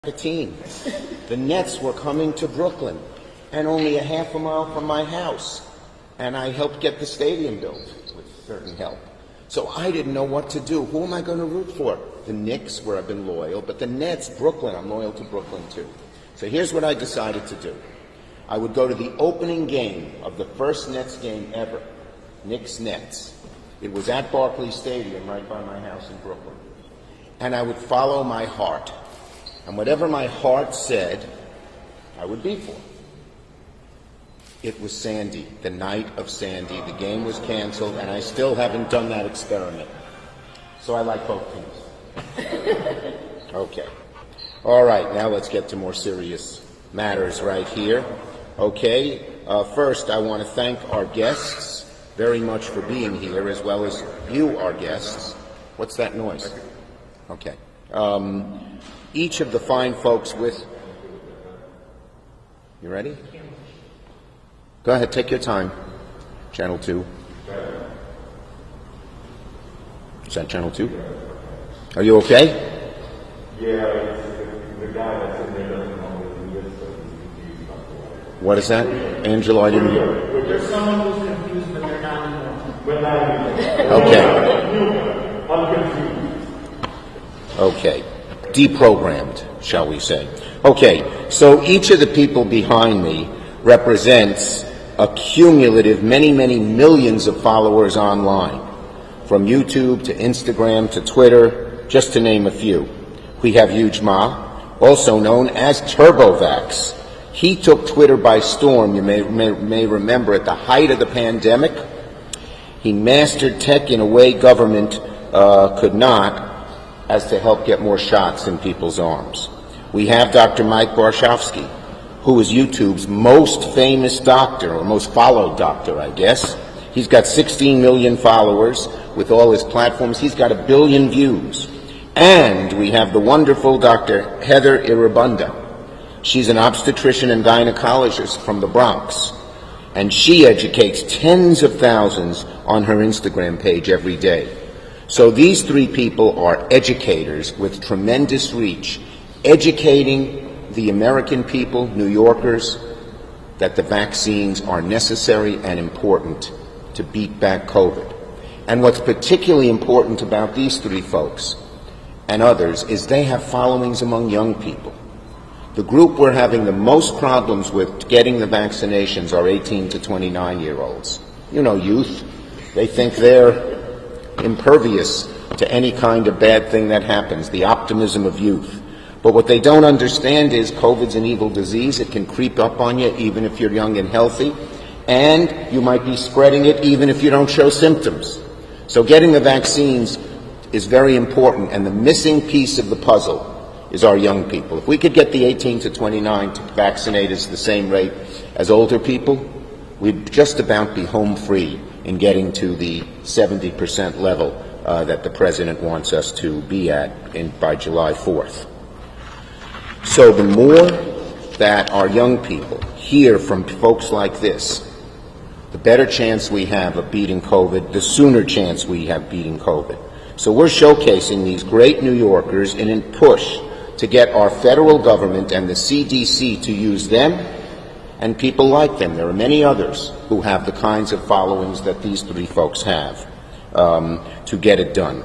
a team. The Nets were coming to Brooklyn, and only a half a mile from my house. And I helped get the stadium built with certain help. So I didn't know what to do. Who am I going to root for? The Knicks, where I've been loyal, but the Nets, Brooklyn, I'm loyal to Brooklyn too. So here's what I decided to do. I would go to the opening game of the first Nets game ever, Knicks-Nets. It was at Barclays Stadium right by my house in Brooklyn. And I would follow my heart. And whatever my heart said, I would be for. It was Sandy, the night of Sandy. The game was canceled, and I still haven't done that experiment. So I like both teams. Okay. All right, now let's get to more serious matters right here. Okay, first I want to thank our guests very much for being here, as well as you, our guests. What's that noise? Okay. Each of the fine folks with... You ready? Go ahead, take your time. Channel 2. Is that Channel 2? Are you okay? Yeah, the guy that's in there doesn't know what it is, so he's confused about the What is that? Angelo, I didn't hear. There's someone who's confused, but they're not anymore. We're not anymore. Okay. I'm confused. Okay. Deprogrammed, shall we say. Okay, so each of the people behind me represents a cumulative many, many millions of followers online, from YouTube to Instagram to Twitter, just to name a few. We have Huge Ma, also known as TurboVax. He took Twitter by storm, you may remember, at the height of the pandemic. He mastered tech in a way government could not, as to help get more shots in people's arms. We have Dr. Mike Warshawski, who is YouTube's most famous doctor, or most followed doctor, I guess. He's got 16 million followers with all his platforms. He's got 1 billion views. And we have the wonderful Dr. Heather Irabunda. She's an obstetrician and gynecologist from the Bronx. And she educates tens of thousands on her Instagram page every day. So these three people are educators with tremendous reach, educating the American people, New Yorkers, that the vaccines are necessary and important to beat back COVID. And what's particularly important about these three folks and others is they have followings among young people. The group we're having the most problems with getting the vaccinations are 18 to 29-year-olds. You know, youth. They think they're impervious to any kind of bad thing that happens, the optimism of youth. But what they don't understand is COVID's an evil disease. It can creep up on you even if you're young and healthy, and you might be spreading it even if you don't show symptoms. So getting the vaccines is very important, and the missing piece of the puzzle is our young people. If we could get the 18 to 29 to vaccinate at the same rate as older people, we'd just about be home free in getting to the 70% level that the President wants us to be at by July 4th. So the more that our young people hear from folks like this, the better chance we have of beating COVID, the sooner chance we have beating COVID. So we're showcasing these great New Yorkers in a push to get our federal government and the CDC to use them and people like them. There are many others who have the kinds of followings that these three folks have to get it done.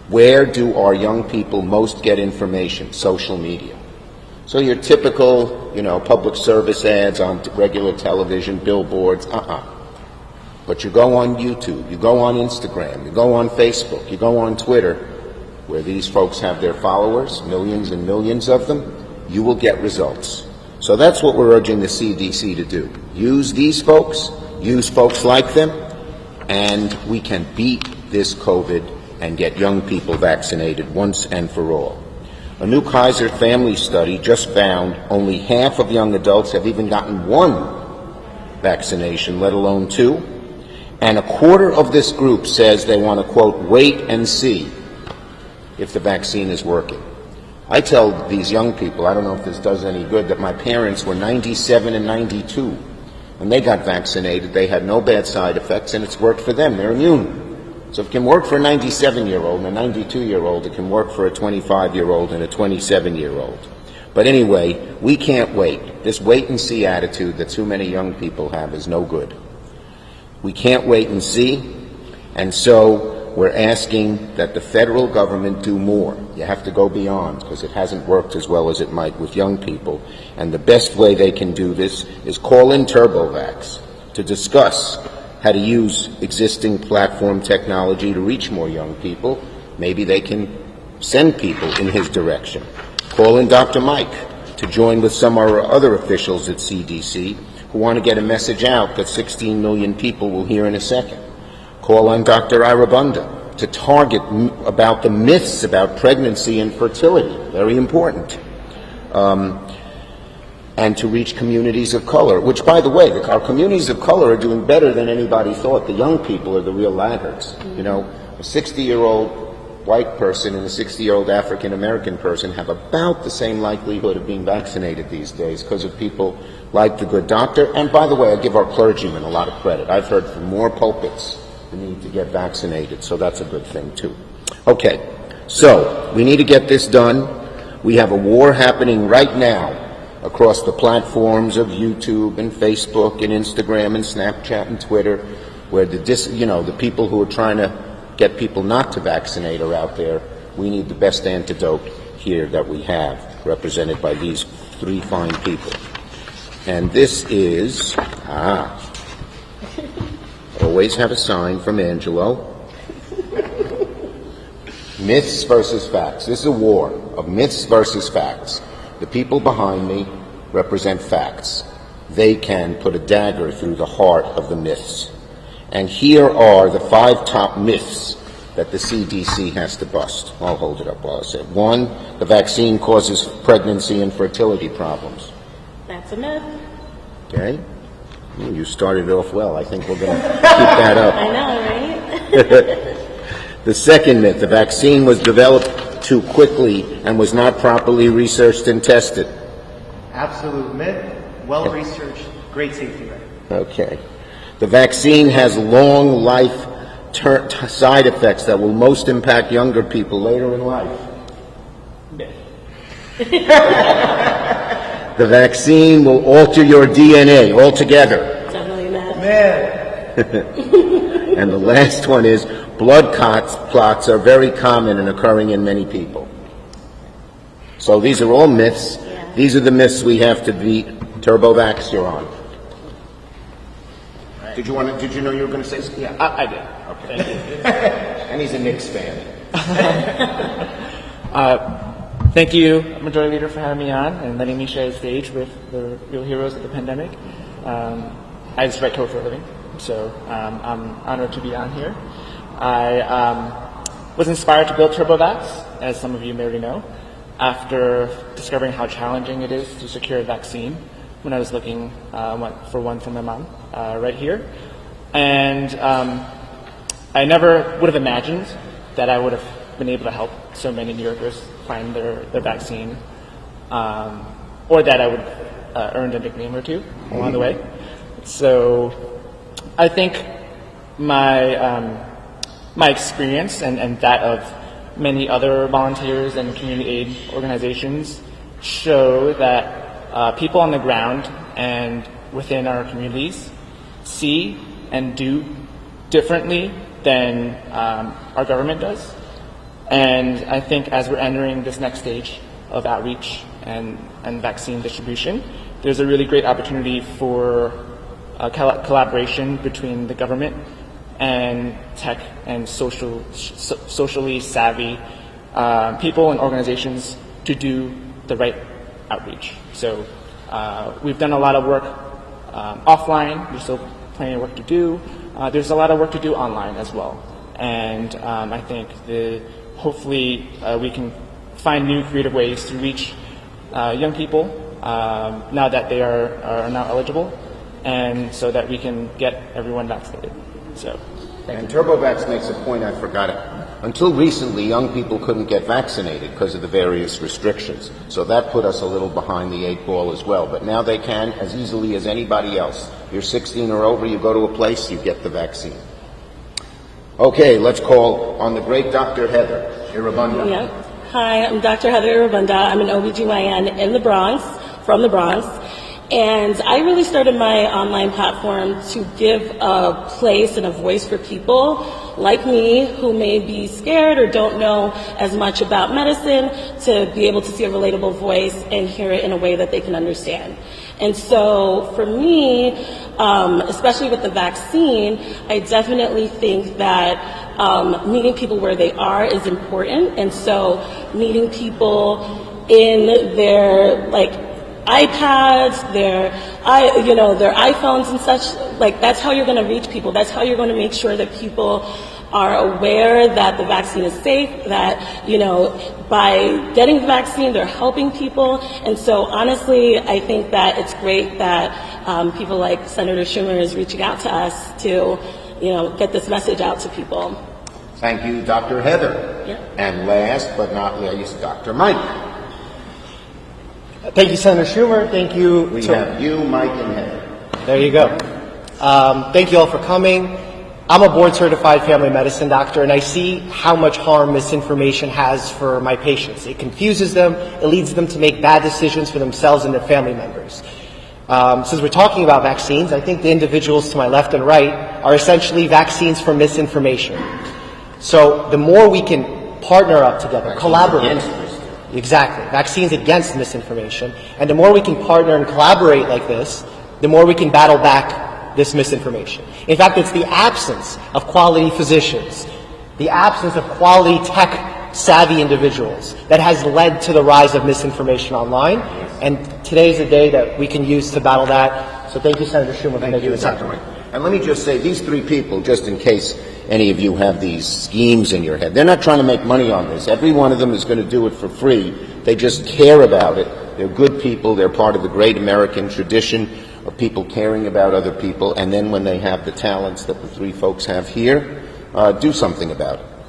Where do our young people most get information? Social media. So your typical, public service ads on regular television, billboards, But you go on YouTube, you go on Instagram, you go on Facebook, you go on Twitter, where these folks have their followers, millions and millions of them, you will get results. So that's what we're urging the CDC to do. Use these folks, use folks like them, and we can beat this COVID and get young people vaccinated once and for all. A new Kaiser family study just found only half of young adults have even gotten one vaccination, let alone two. And a quarter of this group says they want to, quote, wait and see if the vaccine is working. I tell these young people, I don't know if this does any good, that my parents were 97 and 92. When they got vaccinated, they had no bad side effects, and it's worked for them. They're immune. So if it can work for a 97-year-old and a 92-year-old, it can work for a 25-year-old and a 27-year-old. But anyway, we can't wait. This wait-and-see attitude that too many young people have is no good. We can't wait and see, and so we're asking that the federal government do more. You have to go beyond, because it hasn't worked as well as it might with young people. And the best way they can do this is call in TurboVax to discuss how to use existing platform technology to reach more young people. Maybe they can send people in his direction. Call in Dr. Mike to join with some of our other officials at CDC who want to get a message out that 16 million people will hear in a second. Call on Dr. Irabunda to target about the myths about pregnancy and fertility, very important. And to reach communities of color, which, by the way, our communities of color are doing better than anybody thought. The young people are the real laggards. You know, a 60-year-old white person and a 60-year-old African-American person have about the same likelihood of being vaccinated these days because of people like the good doctor. And by the way, I give our clergymen a lot of credit. I've heard from more pulpits the need to get vaccinated, so that's a good thing, too. Okay, so we need to get this done. We have a war happening right now across the platforms of YouTube and Facebook and Instagram and Snapchat and Twitter, where the people who are trying to get people not to vaccinate are out there. We need the best antidote here that we have, represented by these three fine people. And this is, always have a sign from Angelo. Myths versus facts. This is a war of myths versus facts. The people behind me represent facts. They can put a dagger through the heart of the myths. And here are the 5 top myths that the CDC has to bust. I'll hold it up while I say it. 1, the vaccine causes pregnancy and fertility problems. That's a myth. Okay. You started it off well. I think we're going to keep that up. I know, right? The second myth, the vaccine was developed too quickly and was not properly researched and tested. Absolute myth, well-researched, great safety record. Okay. The vaccine has long life side effects that will most impact younger people later in life. Myth. The vaccine will alter your DNA altogether. Definitely myth. Myth. And the last one is blood clots are very common and occurring in many people. So these are all myths. Yeah. These are the myths we have to beat. TurboVax, you're on. Right. Did you know you were going to say something? Yeah, I did. Okay. Thank you. And he's a Knicks fan. Thank you, Majority Leader, for having me on and letting me share the stage with the real heroes of the pandemic. I just write code for a living, so I'm honored to be on here. I was inspired to build TurboVax, as some of you may already know, after discovering how challenging it is to secure a vaccine when I was looking for one from my mom right here. And I never would have imagined that I would have been able to help so many New Yorkers find their vaccine, or that I would earn a nickname or two along the way. So I think my experience and that of many other volunteers and community aid organizations show that people on the ground and within our communities see and do differently than our government does. And I think as we're entering this next stage of outreach and vaccine distribution, there's a really great opportunity for collaboration between the government and tech and socially savvy people and organizations to do the right outreach. So we've done a lot of work offline. There's still plenty of work to do. There's a lot of work to do online as well. And I think hopefully we can find new creative ways to reach young people now that they are now eligible, and so that we can get everyone vaccinated. So, and TurboVax makes a point I forgot it. Until recently, young people couldn't get vaccinated because of the various restrictions. So that put us a little behind the 8 ball as well. But now they can as easily as anybody else. You're 16 or over, you go to a place, you get the vaccine. Okay, let's call on the great Dr. Heather Irabunda. Yeah. Hi, I'm Dr. Heather Irabunda. I'm an OBGYN in the Bronx, from the Bronx. And I really started my online platform to give a place and a voice for people like me who may be scared or don't know as much about medicine to be able to see a relatable voice and hear it in a way that they can understand. And so for me, especially with the vaccine, I definitely think that meeting people where they are is important. And so meeting people in their iPads, their iPhones and such, that's how you're going to reach people. That's how you're going to make sure that people are aware that the vaccine is safe, that, by getting the vaccine, they're helping people. And so honestly, I think that it's great that people like Senator Schumer is reaching out to us to, get this message out to people. Thank you, Dr. Heather. Yeah. And last but not least, Dr. Mike. Thank you, Senator Schumer. Thank you. We have you, Mike, and Heather. There you go. Thank you all for coming. I'm a board-certified family medicine doctor, and I see how much harm misinformation has for my patients. It confuses them. It leads them to make bad decisions for themselves and their family members. Since we're talking about vaccines, I think the individuals to my left and right are essentially vaccines for misinformation. So the more we can partner up together, collaborate. Exactly. Vaccines against misinformation. And the more we can partner and collaborate like this, the more we can battle back this misinformation. In fact, it's the absence of quality physicians, the absence of quality tech-savvy individuals that has led to the rise of misinformation online. And today's a day that we can use to battle that. So thank you, Senator Schumer, for making this happen. And let me just say, these three people, just in case any of you have these schemes in your head, they're not trying to make money on this. Every one of them is going to do it for free. They just care about it. They're good people. They're part of the great American tradition of people caring about other people. And then when they have the talents that the three folks have here, do something about it.